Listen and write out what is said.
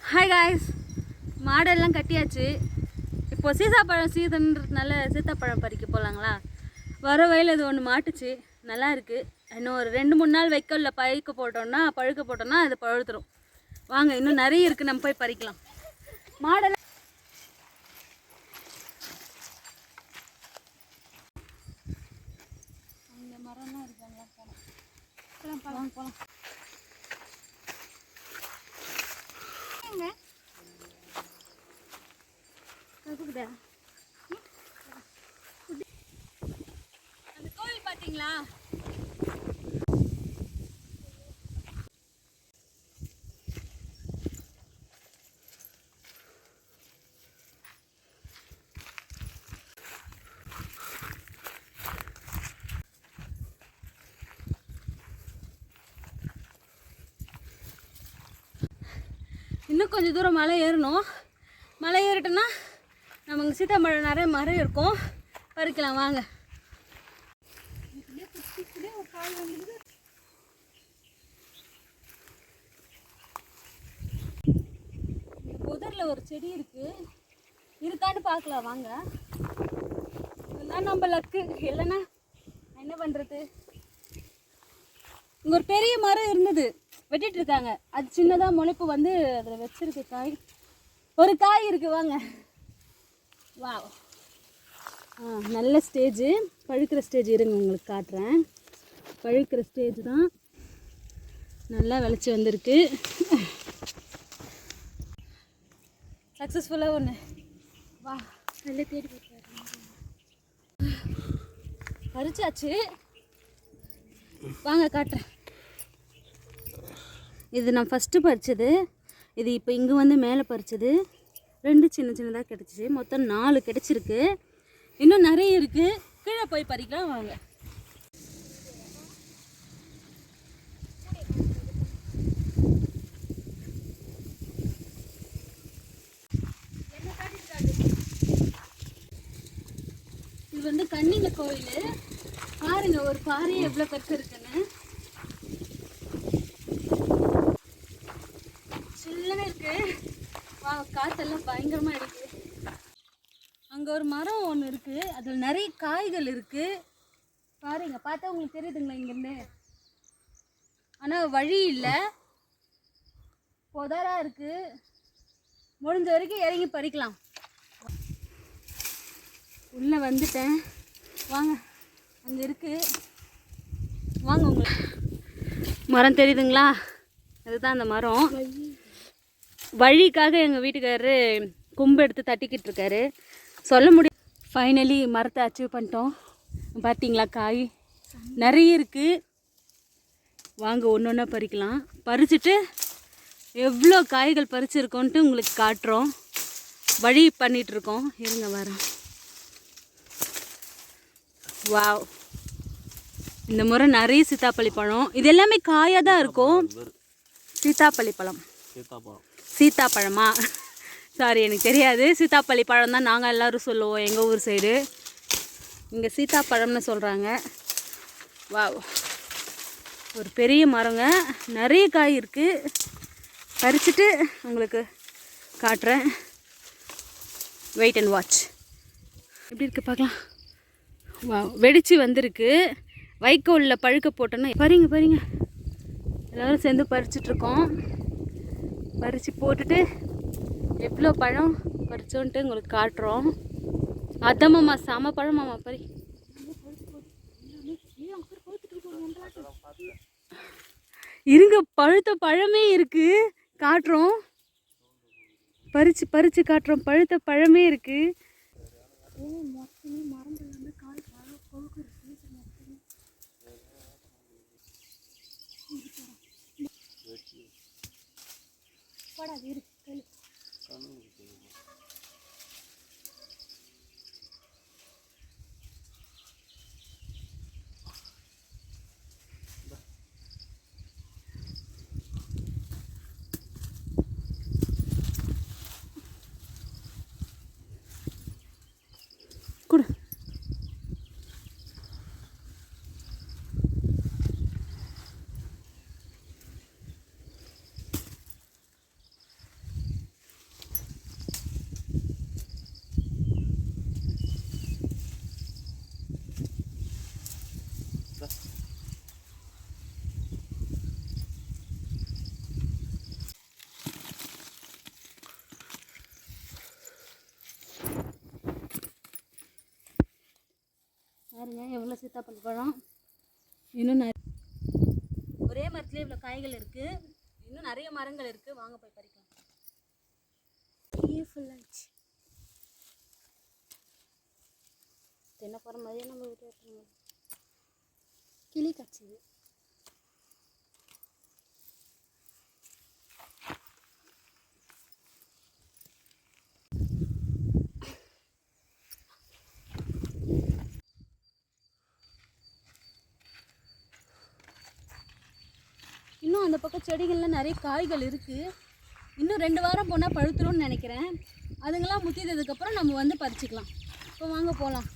Hi guys, மாடெல்லாம் கட்டியாச்சு. இப்போ சீதாப்பழம் சீதன்றதுனால சீதாப்பழம் பறிக்க போகலாங்களா? வர வயல் இது ஒன்று மாட்டுச்சு, நல்லா இருக்குது. இன்னும் ஒரு 2-3 நாள் வைக்கல பழுக்க போட்டோம்னா அது பழுத்துரும். வாங்க, இன்னும் நிறைய இருக்குது, நம்ம போய் பறிக்கலாம். மாடெல்லாம் அங்கே மரம்லாம் இருக்காங்களா? போகலாம் போகலாம். அந்த கோவில் பார்த்தீங்களா? இன்னும் கொஞ்சம் தூரம் மலை ஏறணும். மலை ஏறிட்டோன்னா நமக்கு சீத்தாப்பழம் நிறைய மரம் இருக்கும், பறிக்கலாம் வாங்க. இந்த புதரில் ஒரு செடி இருக்கான்னு பார்க்கலாம் வாங்க. இதுதான் நம்ம லக்கு, இல்லைன்னா என்ன பண்ணுறது? இங்கே ஒரு பெரிய மரம் இருந்தது, வெட்டிட்டு இருக்காங்க. அது சின்னதாக முளைப்பு வந்து அதில் வச்சிருக்கு காய். ஒரு காய் இருக்குது வாங்க. வா, நல்ல ஸ்டேஜு, பழுக்கிற ஸ்டேஜ். இருங்க உங்களுக்கு காட்டுறேன். பழுக்கிற ஸ்டேஜ் தான், நல்லா விளைச்சி வந்திருக்கு. சக்ஸஸ்ஃபுல்லாக ஒன்று. வா, நல்லா தேடி பறிச்சாச்சு, வாங்க காட்டுறேன். இது நான் ஃபஸ்ட்டு பறித்தது. இது இப்போ இங்கே வந்து மேலே பறித்தது. 2 சின்னதாக கிடச்சிச்சு. மொத்தம் 4 கிடச்சிருக்கு. இன்னும் நிறைய இருக்குது, கீழே போய் பறிக்கலாம் வாங்க. இது வந்து கன்னிங்க கோயில். பாருங்க, ஒரு பாறை எவ்வளோ பெருசு இருக்குன்னு. சில்லுன்னு இருக்கு. வா, காற்றெல்லாம் பயங்கரமாக இருக்குது. அங்கே ஒரு மரம் ஒன்று இருக்குது, அதில் நிறைய காய்கள் இருக்குது. பாருங்க, பார்த்தா உங்களுக்கு தெரியுதுங்களா இங்கேருந்து? ஆனால் வழி இல்லை, புதராக இருக்குது. முடிஞ்ச வரைக்கும் இறங்கி பறிக்கலாம். உள்ளே வந்துட்டேன், வாங்க. அங்கே இருக்குது, வாங்க. உங்களுக்கு மரம் தெரியுதுங்களா? அதுதான் அந்த மரம். வழிக்காக எங்கள் வீட்டுக்காரரு கொம்பு எடுத்து தட்டிக்கிட்டு இருக்காரு. சொல்ல முடியும். ஃபைனலி மரத்தை அச்சீவ் பண்ணிட்டோம். பார்த்தீங்களா, காய் நிறைய இருக்குது. வாங்க, ஒன்று ஒன்றா பறிக்கலாம். பறிச்சுட்டு எவ்வளோ காய்கள் பறிச்சிருக்கோன்ட்டு உங்களுக்கு காட்டுறோம். வழி பண்ணிகிட்ருக்கோம், இருங்க வரோம். வாவ், இந்த முறை நிறைய சீத்தாப்பழி பழம். இது எல்லாமே காயாக தான் இருக்கும். சீத்தாப்பழி பழம், சீத்தாப்பழமா? சாரி, எனக்கு தெரியாது. சீத்தாப்பழி பழம் தான் நாங்கள் எல்லோரும் சொல்லுவோம் எங்கள் ஊர் சைடு. இங்கே சீத்தாப்பழம்னு சொல்கிறாங்க. வா, ஒரு பெரிய மரங்க, நிறைய காய் இருக்குது. பறிச்சுட்டு உங்களுக்கு காட்டுறேன். Wait and watch. எப்படி இருக்குது பார்க்கலாம். வா, வெடிச்சு வந்திருக்கு. வைக்கோலில் பழுக்க போட்டோன்னா பாருங்க. எல்லோரும் சேர்ந்து பறிச்சிட்ருக்கோம். பறித்து போட்டுட்டு எவ்வளோ பழம் பறிச்சோன்ட்டு உங்களுக்கு காட்டுறோம். அதமாம்மா, செம பழமாம்மா. பறி இருங்க, பழுத்த பழமே இருக்குது, காட்டுறோம். பறித்து காட்டுறோம். பழுத்த பழமே இருக்குது. கொடு. பாருங்கள் எவ்வளோ சீத்தாப்பழ பழம். இன்னும் ஒரே மரத்துலேயே இவ்வளோ காய்கள் இருக்குது. இன்னும் நிறைய மரங்கள் இருக்குது. வாங்க போய் பறிக்கலாம். ஃபுல்லாச்சு தென்னை போகிற மாதிரியே நம்ம வீட்டு எடுத்துங்க. கிளி கச்சிது. இன்னும் அந்த பக்கம் செடிகளில் நிறைய காய்கள் இருக்குது. இன்னும் 2 வாரம் போனால் பழுத்துரும்னு நினைக்கிறேன். அதுங்கெல்லாம் முத்தினதுக்கப்புறம் நம்ம வந்து பறிச்சுக்கலாம். இப்போ வாங்க போகலாம்.